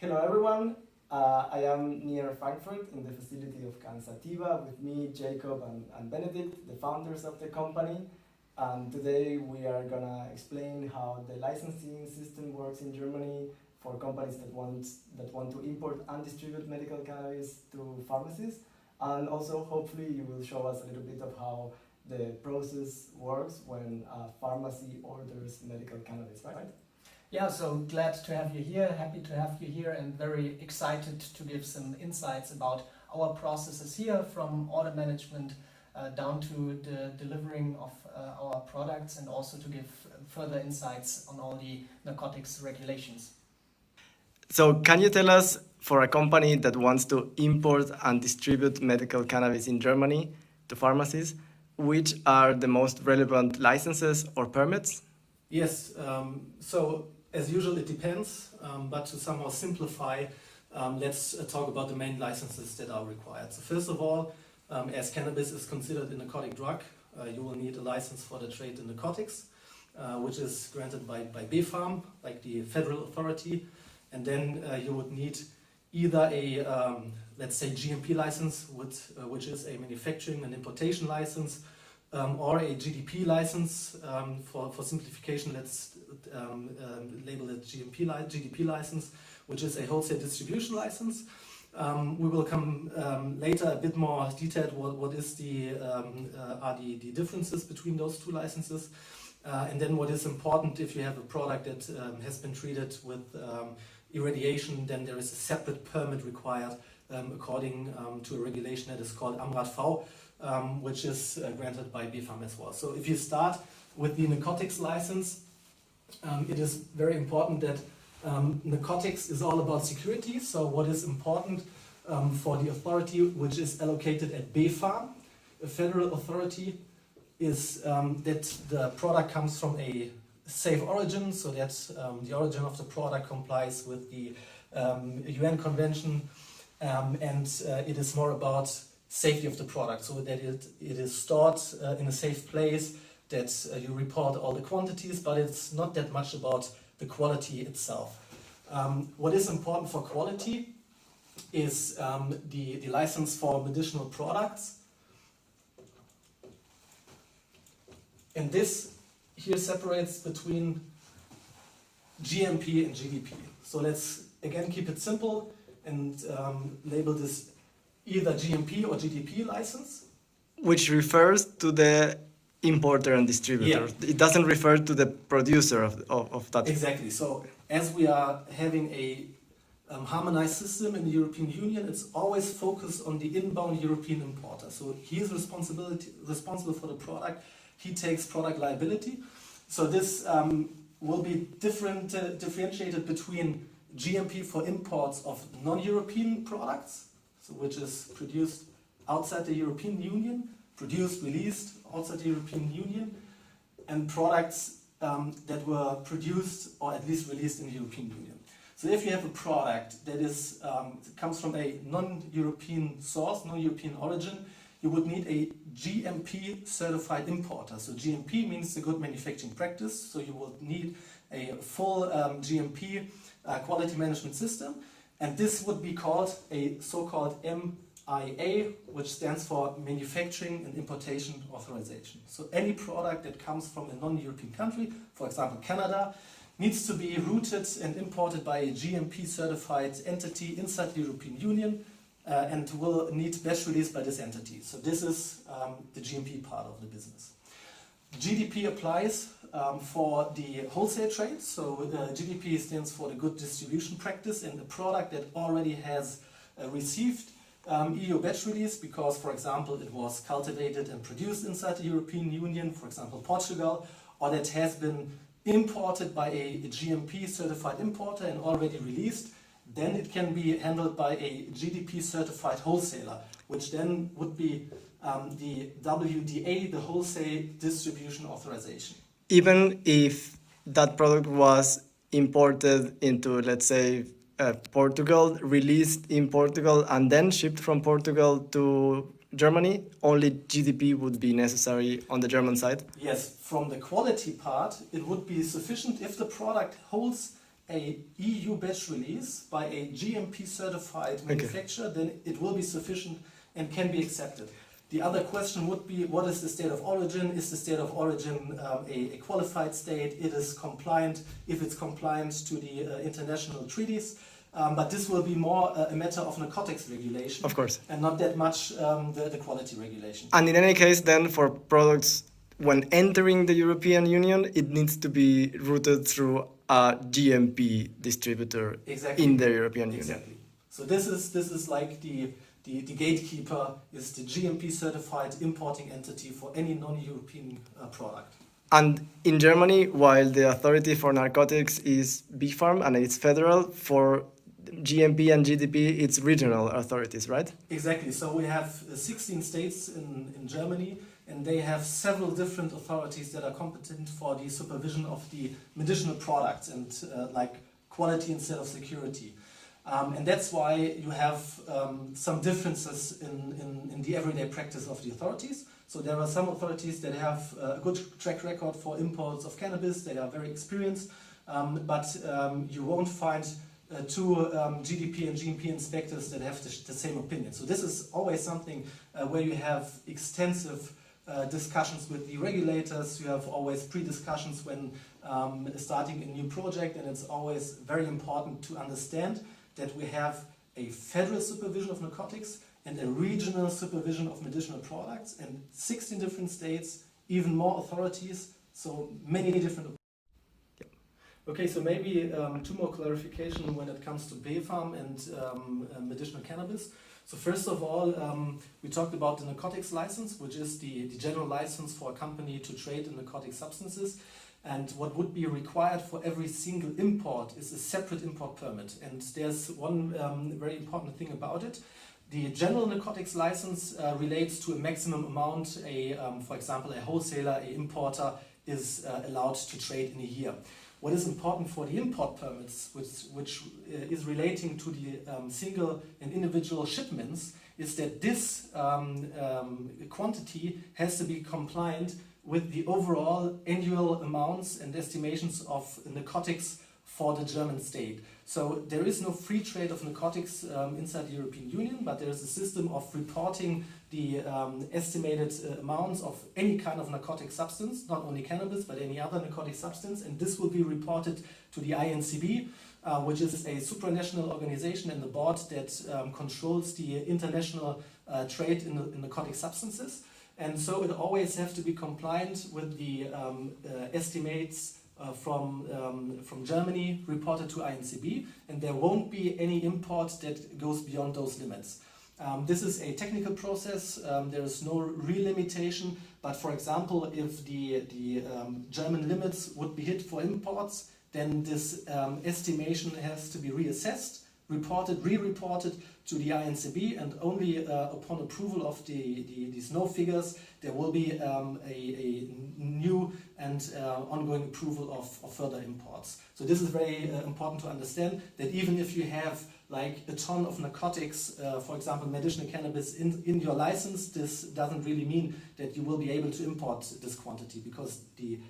Hello everyone, I am near Frankfurt in the facility of Cansativa with me, Jacob and Benedict, the founders of the company. And today we are gonna explain how the licensing system works in Germany for companies that want to import and distribute medical cannabis to pharmacies. And also hopefully you will show us a little bit of how the process works when a pharmacy orders medical cannabis, right? Yeah, so glad to have you here, happy to have you here, and very excited to give some insights about our processes here, from order management down to the delivering of our products, and also to give further insights on all the narcotics regulations. So can you tell us, for a company that wants to import and distribute medical cannabis in Germany to pharmacies, which are the most relevant licenses or permits? Yes, so as usual it depends, but to somehow simplify, let's talk about the main licenses that are required. So first of all, as cannabis is considered a narcotic drug, you will need a license for the trade in narcotics, which is granted by BfArM, like the federal authority, and then you would need either a, let's say, GMP license, which is a manufacturing and importation license, or a GDP license. For simplification, let's label it GDP license, which is a wholesale distribution license. We will come later a bit more detailed what is are the differences between those two licenses, and then what is important: if you have a product that has been treated with irradiation, then there is a separate permit required according to a regulation that is called AMRadV, which is granted by BfArM as well. So if you start with the narcotics license, it is very important that narcotics is all about security. So what is important for the authority which is allocated at BfArM, a federal authority, is that the product comes from a safe origin, so that the origin of the product complies with the UN convention, and it is more about safety of the product, so that it is stored in a safe place, that you report all the quantities, but it's not that much about the quality itself. What is important for quality is the license for medicinal products, and this here separates between GMP and GDP. So let's again keep it simple and label this either GMP or GDP license. Which refers to the importer and distributor. Yeah. It doesn't refer to the producer of that. Exactly. So as we are having a harmonized system in the European Union, it's always focused on the inbound European importer. So he is responsible for the product. He takes product liability. So this will be differentiated between GMP for imports of non-European products, so which is produced outside the European Union, released outside the European Union, and products that were produced or at least released in the European Union. So if you have a product that is comes from a non-European source, non-European origin, you would need a GMP certified importer. So GMP means the good manufacturing practice, so you will need a full GMP quality management system, and this would be called a so-called MIA, which stands for Manufacturing and Importation Authorization. So any product that comes from a non-European country, for example Canada, needs to be routed and imported by a GMP certified entity inside the European Union, and will need batch release by this entity. So this is the GMP part of the business. GDP applies for the wholesale trade. So GDP stands for the good distribution practice, and the product that already has received EU batch release because, for example, it was cultivated and produced inside the European Union, for example Portugal, or that has been imported by a GMP certified importer and already released, then it can be handled by a GDP certified wholesaler, which then would be the WDA, the Wholesale Distribution Authorization. Even if that product was imported into, let's say, Portugal, released in Portugal, and then shipped from Portugal to Germany, only GDP would be necessary on the German side? Yes, from the quality part, it would be sufficient if the product holds a EU batch release by a GMP certified manufacturer, then it will be sufficient and can be accepted. The other question would be, what is the state of origin? Is the state of origin a qualified state? It is compliant, if it's compliant to the international treaties. But this will be more a matter of narcotics regulation. Of course. And not that much the quality regulation. And in any case, then, for products, when entering the European Union, it needs to be routed through a GMP distributor in the European Union. So this is like the gatekeeper is the GMP certified importing entity for any non-European product. And in Germany, while the authority for narcotics is BfArM and it's federal, for GMP and GDP, it's regional authorities, right? Exactly. So we have 16 states in Germany, and they have several different authorities that are competent for the supervision of the medicinal products and like quality instead of security. And that's why you have some differences in the everyday practice of the authorities. So there are some authorities that have a good track record for imports of cannabis. They are very experienced, but you won't find two GDP and GMP inspectors that have the same opinion. So this is always something where you have extensive discussions with the regulators. You have always pre-discussions when starting a new project, and it's always very important to understand that we have a federal supervision of narcotics and a regional supervision of medicinal products, and 16 different states, even more authorities, so many different. Okay, so maybe two more clarification when it comes to BfArM and medicinal cannabis. So first of all, we talked about the narcotics license, which is the general license for a company to trade in narcotic substances. And what would be required for every single import is a separate import permit. And there's one very important thing about it. The general narcotics license relates to a maximum amount, for example, a wholesaler, an importer is allowed to trade in a year. What is important for the import permits, which is relating to the single and individual shipments, is that this quantity has to be compliant with the overall annual amounts and estimations of narcotics for the German state. So there is no free trade of narcotics inside the European Union, but there is a system of reporting the estimated amounts of any kind of narcotic substance, not only cannabis, but any other narcotic substance, and this will be reported to the INCB, which is a supranational organization and the board that controls the international trade in narcotic substances. And so it always has to be compliant with the estimates from Germany reported to INCB, and there won't be any import that goes beyond those limits. This is a technical process. There is no real limitation, but for example, if the German limits would be hit for imports, then this estimation has to be reassessed, re-reported to the INCB, and only upon approval of these no figures, there will be a new and ongoing approval of further imports. So this is very important to understand, that even if you have like a ton of narcotics, for example, medicinal cannabis in your license, this doesn't really mean that you will be able to import this quantity, because the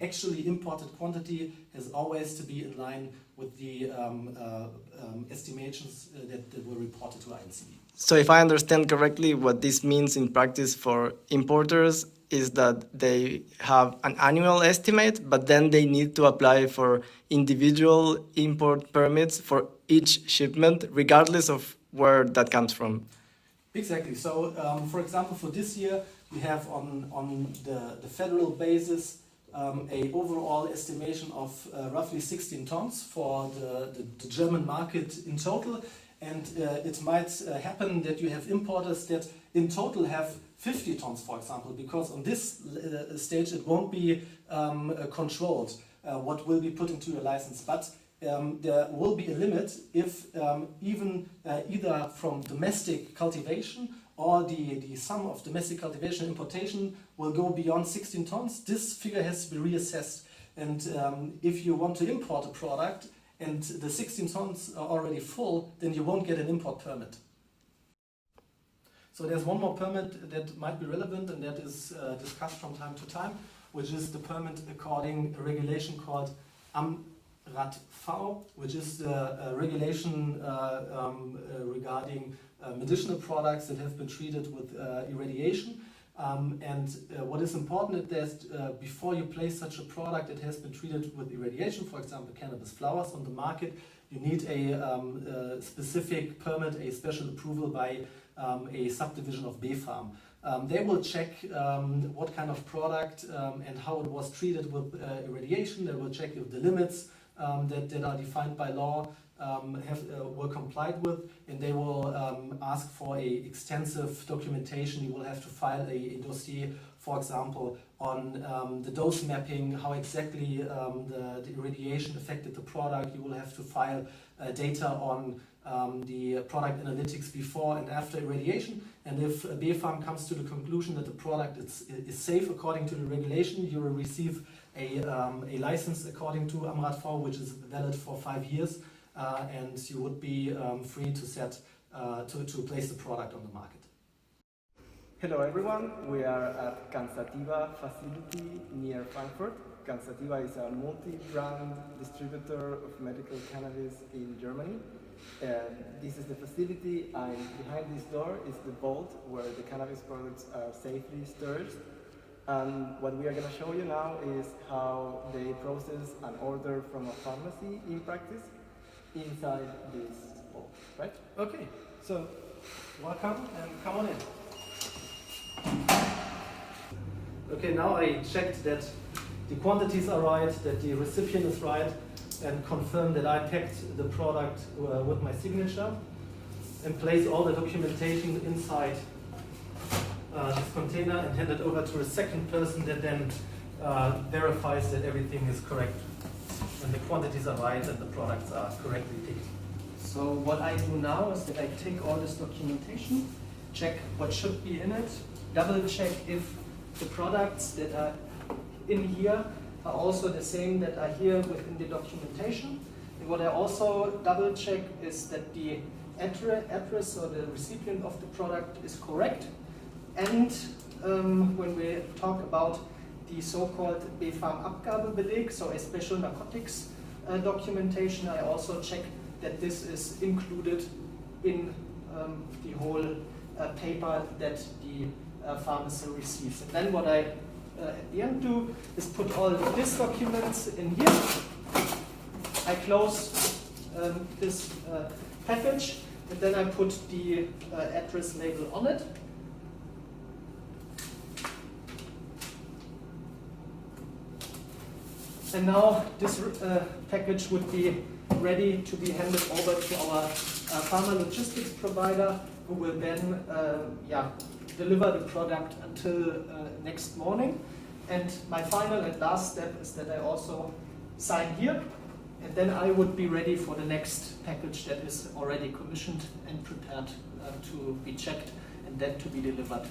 actually imported quantity has always to be in line with the estimations that were reported to INCB. So if I understand correctly, what this means in practice for importers is that they have an annual estimate, but then they need to apply for individual import permits for each shipment, regardless of where that comes from. Exactly. So, for example, for this year, we have on the federal basis a overall estimation of roughly 16 tons for the German market in total. And it might happen that you have importers that in total have 50 tons, for example, because on this stage it won't be controlled what will be put into your license. But there will be a limit if either from domestic cultivation or the sum of domestic cultivation and importation will go beyond 16 tons. This figure has to be reassessed. And if you want to import a product and the 16 tons are already full, then you won't get an import permit. So there's one more permit that might be relevant, and that is discussed from time to time, which is the permit according a regulation called AMRadV, which is the regulation regarding medicinal products that have been treated with irradiation. What is important is that before you place such a product that has been treated with irradiation, for example cannabis flowers on the market, you need a specific permit, a special approval by a subdivision of BfArM. They will check what kind of product and how it was treated with irradiation. They will check if the limits that are defined by law were complied with, and they will ask for a extensive documentation. You will have to file a dossier, for example, on the dose mapping, how exactly the irradiation affected the product. You will have to file data on the product analytics before and after irradiation. And if BfArM comes to the conclusion that the product is safe according to the regulation, you will receive a license according to AMRadV, which is valid for 5 years, and you would be free to place the product on the market. Hello everyone, we are at Cansativa facility near Frankfurt. Cansativa is a multi-brand distributor of medical cannabis in Germany. This is the facility, and behind this door is the vault where the cannabis products are safely stored. And what we are going to show you now is how they process an order from a pharmacy in practice inside this vault, right? Okay, so welcome and come on in. Okay, now I checked that the quantities are right, that the recipient is right, and confirm that I packed the product with my signature, and place all the documentation inside this container and hand it over to a second person that then verifies that everything is correct and the quantities are right and the products are correctly picked. So what I do now is that I take all this documentation, check what should be in it, double check if the products that are in here are also the same that are here within the documentation. And what I also double check is that the address or the recipient of the product is correct. And when we talk about the so-called BfArM-Abgabebeleg, so a special narcotics documentation, I also check that this is included in the whole paper that the pharmacy receives. And then what I at the end do is put all these documents in here. I close this package, and then I put the address label on it. And now this package would be ready to be handed over to our pharma logistics provider, who will then deliver the product until next morning. And my final and last step is that I also sign here, and then I would be ready for the next package that is already commissioned and prepared to be checked and then to be delivered